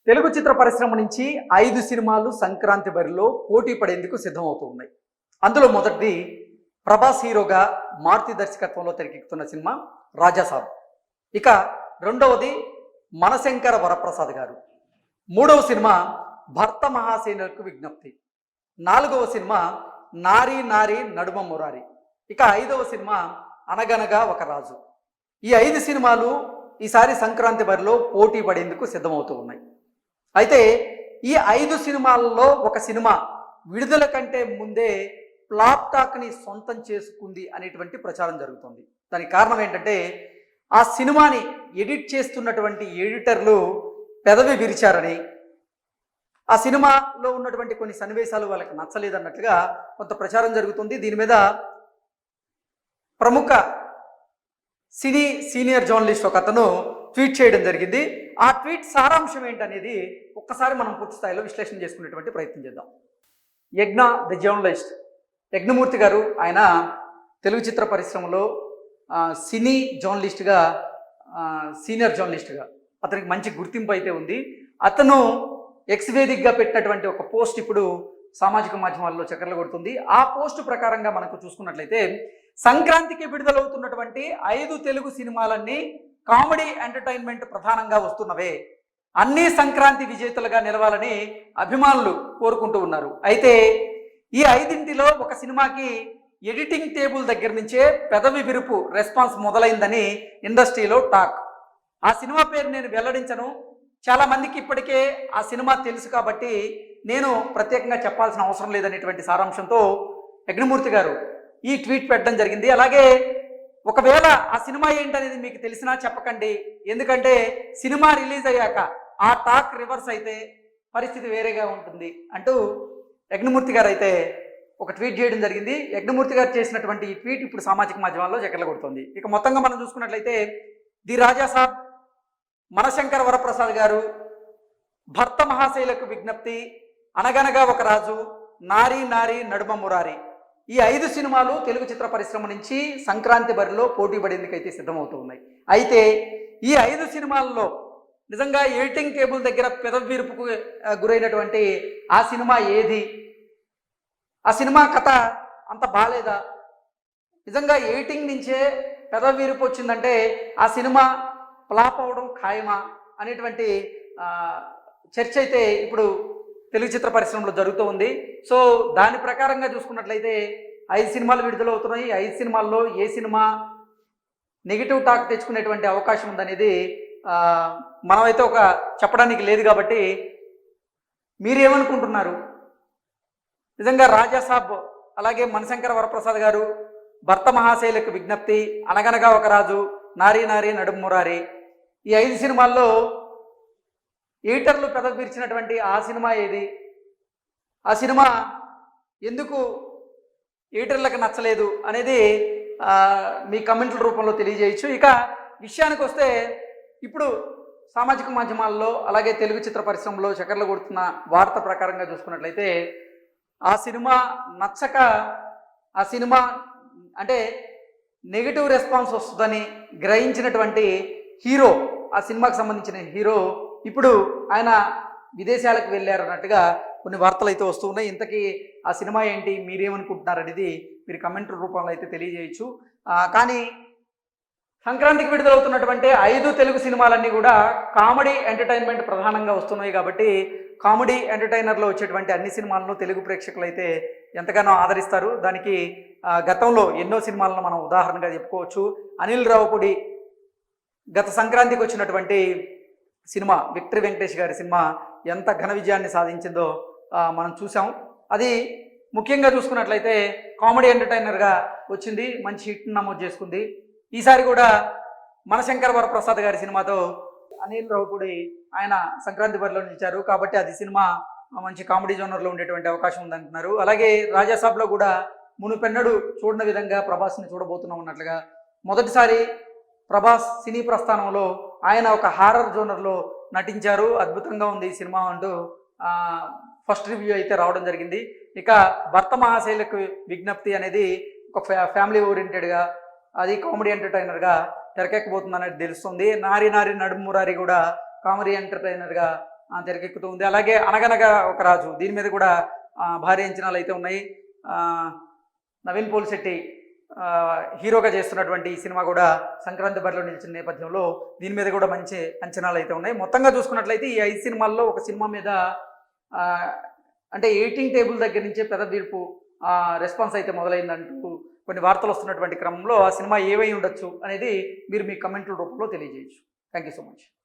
తెలుగు చిత్ర పరిశ్రమ నుంచి 5 సినిమాలు సంక్రాంతి బరిలో పోటీ పడేందుకు సిద్ధమవుతూ ఉన్నాయి. అందులో మొదటిది ప్రభాస్ హీరోగా మారుతి దర్శకత్వంలో తెరకెక్కుతున్న సినిమా రాజాసాబ్. ఇక రెండవది మనశంకర వరప్రసాద్ గారు. మూడవ సినిమా భర్త మహాసేనులకు విజ్ఞప్తి. నాలుగవ సినిమా నారీ నారీ నడుమ మురారి. ఇక ఐదవ సినిమా అనగనగా ఒక రాజు. ఈ 5 సినిమాలు ఈసారి సంక్రాంతి బరిలో పోటీ పడేందుకు సిద్ధమవుతూ ఉన్నాయి. అయితే ఈ 5 సినిమాలలో ఒక సినిమా విడుదల కంటే ముందే ఫ్లాప్ టాక్ని సొంతం చేసుకుంది అనేటువంటి ప్రచారం జరుగుతుంది. దానికి కారణం ఏంటంటే ఆ సినిమాని ఎడిట్ చేస్తున్నటువంటి ఎడిటర్లు పెదవి విరిచారని, ఆ సినిమాలో ఉన్నటువంటి కొన్ని సన్నివేశాలు వాళ్ళకి నచ్చలేదన్నట్లుగా కొంత ప్రచారం జరుగుతుంది. దీని మీద ప్రముఖ సీనియర్ జర్నలిస్ట్ ఒక అతను ట్వీట్ చేయడం జరిగింది. ఆ ట్వీట్ సారాంశం ఏంటనేది ఒక్కసారి మనం పూర్తి స్థాయిలో విశ్లేషణ చేసుకునేటువంటి ప్రయత్నం చేద్దాం. యజ్ఞ ది జర్నలిస్ట్ యజ్ఞమూర్తి గారు, ఆయన తెలుగు చిత్ర పరిశ్రమలో సినీ జర్నలిస్ట్గా, సీనియర్ జర్నలిస్ట్గా అతనికి మంచి గుర్తింపు అయితే ఉంది. అతను ఎక్స్ వేదికగా పెట్టినటువంటి ఒక పోస్ట్ ఇప్పుడు సామాజిక మాధ్యమాల్లో చక్కర్లు కొడుతుంది. ఆ పోస్ట్ ప్రకారంగా మనకు చూసుకున్నట్లయితే సంక్రాంతికి విడుదలవుతున్నటువంటి 5 తెలుగు సినిమాలన్నీ కామెడీ ఎంటర్టైన్మెంట్ ప్రధానంగా వస్తున్నవే, అన్ని సంక్రాంతి విజేతలుగా నిలవాలని అభిమానులు కోరుకుంటూ ఉన్నారు. అయితే ఈ 5ంటిలో ఒక సినిమాకి ఎడిటింగ్ టేబుల్ దగ్గర నుంచే పెదవి విరుపు రెస్పాన్స్ మొదలైందని ఇండస్ట్రీలో టాక్. ఆ సినిమా పేరు నేను వెల్లడించను, చాలామందికి ఇప్పటికే ఆ సినిమా తెలుసు కాబట్టి నేను ప్రత్యేకంగా చెప్పాల్సిన అవసరం లేదనేటువంటి సారాంశంతో యజ్ఞమూర్తి గారు ఈ ట్వీట్ పెట్టడం జరిగింది. అలాగే ఒకవేళ ఆ సినిమా ఏంటనేది మీకు తెలిసినా చెప్పకండి, ఎందుకంటే సినిమా రిలీజ్ అయ్యాక ఆ టాక్ రివర్స్ అయితే పరిస్థితి వేరేగా ఉంటుంది అంటూ యజ్ఞమూర్తి గారు అయితే ఒక ట్వీట్ చేయడం జరిగింది. యజ్ఞమూర్తి గారు చేసినటువంటి ఈ ట్వీట్ ఇప్పుడు సామాజిక మాధ్యమాల్లో చక్కర్లు కొడుతుంది. ఇక మొత్తంగా మనం చూసుకున్నట్లయితే ది రాజాసాబ్, మనశంకర వరప్రసాద్ గారు, భర్త మహాశైలకు విజ్ఞప్తి, అనగనగా ఒక రాజు, నారీ నారీ నడుమ మురారి, ఈ 5 సినిమాలు తెలుగు చిత్ర పరిశ్రమ నుంచి సంక్రాంతి బరిలో పోటీ పడేందుకైతే సిద్ధమవుతూ ఉన్నాయి. అయితే ఈ 5 సినిమాల్లో నిజంగా ఎడిటింగ్ టేబుల్ దగ్గర పెదవి విరుపుకు గురైనటువంటి ఆ సినిమా ఏది? ఆ సినిమా కథ అంత బాలేదా? నిజంగా ఎడిటింగ్ నుంచే పెదవి విరుపు వచ్చిందంటే ఆ సినిమా ఫ్లాప్ అవడం ఖాయమా అనేటువంటి చర్చ అయితే ఇప్పుడు తెలుగు చిత్ర పరిశ్రమలో జరుగుతూ ఉంది. సో దాని ప్రకారంగా చూసుకున్నట్లయితే 5 సినిమాలు విడుదలవుతున్నాయి. 5 సినిమాల్లో ఏ సినిమా నెగిటివ్ టాక్ తెచ్చుకునేటువంటి అవకాశం ఉందనేది మనమైతే ఒక చెప్పడానికి లేదు. కాబట్టి మీరేమనుకుంటున్నారు? నిజంగా రాజాసాబ్, అలాగే మనశంకర వరప్రసాద్ గారు, భర్త మహాశైలకు విజ్ఞప్తి, అనగనగా ఒక రాజు, నారీ నారీ నడుమ మురారి, ఈ 5 సినిమాల్లో ఎడిటర్లు పెదవి విరిచినటువంటి ఆ సినిమా ఏది? ఆ సినిమా ఎందుకు ఎడిటర్లకు నచ్చలేదు అనేది మీ కమెంట్ల రూపంలో తెలియజేయచ్చు. ఇక విషయానికి వస్తే ఇప్పుడు సామాజిక మాధ్యమాల్లో అలాగే తెలుగు చిత్ర పరిశ్రమలో చక్కర్లు కొడుతున్న వార్త ప్రకారంగా చూసుకున్నట్లయితే ఆ సినిమా నచ్చక, ఆ సినిమా అంటే నెగిటివ్ రెస్పాన్స్ వస్తుందని గ్రహించినటువంటి హీరో, ఆ సినిమాకి సంబంధించిన హీరో ఇప్పుడు ఆయన విదేశాలకు వెళ్ళారు అన్నట్టుగా కొన్ని వార్తలు అయితే వస్తూ ఉన్నాయి. ఇంతకీ ఆ సినిమా ఏంటి, మీరేమనుకుంటున్నారు అనేది మీరు కమెంట్ రూపంలో అయితే తెలియజేయచ్చు. కానీ సంక్రాంతికి విడుదలవుతున్నటువంటి 5 తెలుగు సినిమాలన్నీ కూడా కామెడీ ఎంటర్టైన్మెంట్ ప్రధానంగా వస్తున్నాయి. కాబట్టి కామెడీ ఎంటర్టైనర్లో వచ్చేటువంటి అన్ని సినిమాలను తెలుగు ప్రేక్షకులు అయితే ఎంతగానో ఆదరిస్తారు. దానికి గతంలో ఎన్నో సినిమాలను మనం ఉదాహరణగా చెప్పుకోవచ్చు. అనిల్ రావుపూడి గత సంక్రాంతికి వచ్చినటువంటి సినిమా విక్టరీ వెంకటేష్ గారి సినిమా ఎంత ఘన విజయాన్ని సాధించిందో మనం చూసాం. అది ముఖ్యంగా చూసుకున్నట్లయితే కామెడీ ఎంటర్టైనర్గా వచ్చింది, మంచి హిట్ నమోదు చేసుకుంది. ఈసారి కూడా మనశంకర వరప్రసాద్ గారి సినిమాతో అనిల్ రావుపూడి ఆయన సంక్రాంతి బరిలో నిలిచారు. కాబట్టి అది సినిమా మంచి కామెడీ జోనర్లో ఉండేటువంటి అవకాశం ఉందంటున్నారు. అలాగే రాజాసాబ్లో కూడా మునుపెన్నడు చూడని విధంగా ప్రభాస్ని చూడబోతున్నాం అన్నట్లుగా మొదటిసారి ప్రభాస్ సినీ ప్రస్థానంలో ఆయన ఒక హారర్ జోనర్లో నటించారు. అద్భుతంగా ఉంది ఈ సినిమా అంటూ ఫస్ట్ రివ్యూ అయితే రావడం జరిగింది. ఇక భర్త మహాశైలకు విజ్ఞప్తి అనేది ఒక ఫ్యామిలీ ఓరియంటెడ్గా, అది కామెడీ ఎంటర్టైనర్గా తెరకెక్కబోతుంది అనేది తెలుస్తుంది. నారీ నారీ నడుమ మురారి కూడా కామెడీ ఎంటర్టైనర్గా తెరకెక్కుతూ ఉంది. అలాగే అనగనగా ఒక రాజు, దీని మీద కూడా భారీ అంచనాలు అయితే ఉన్నాయి. నవీన్ పోలిశెట్టి హీరోగా చేస్తున్నటువంటి ఈ సినిమా కూడా సంక్రాంతి బరిలో నిలిచిన నేపథ్యంలో దీని మీద కూడా మంచి అంచనాలు అయితే ఉన్నాయి. మొత్తంగా చూసుకున్నట్లయితే ఈ 5 సినిమాల్లో ఒక సినిమా మీద అంటే 18 టేబుల్ దగ్గర నుంచే పెద్ద తీర్పు రెస్పాన్స్ అయితే మొదలైందంటూ కొన్ని వార్తలు వస్తున్నటువంటి క్రమంలో ఆ సినిమా ఏవై ఉండొచ్చు అనేది మీరు మీ కమెంట్ల రూపంలో తెలియజేయచ్చు. Thank you so much.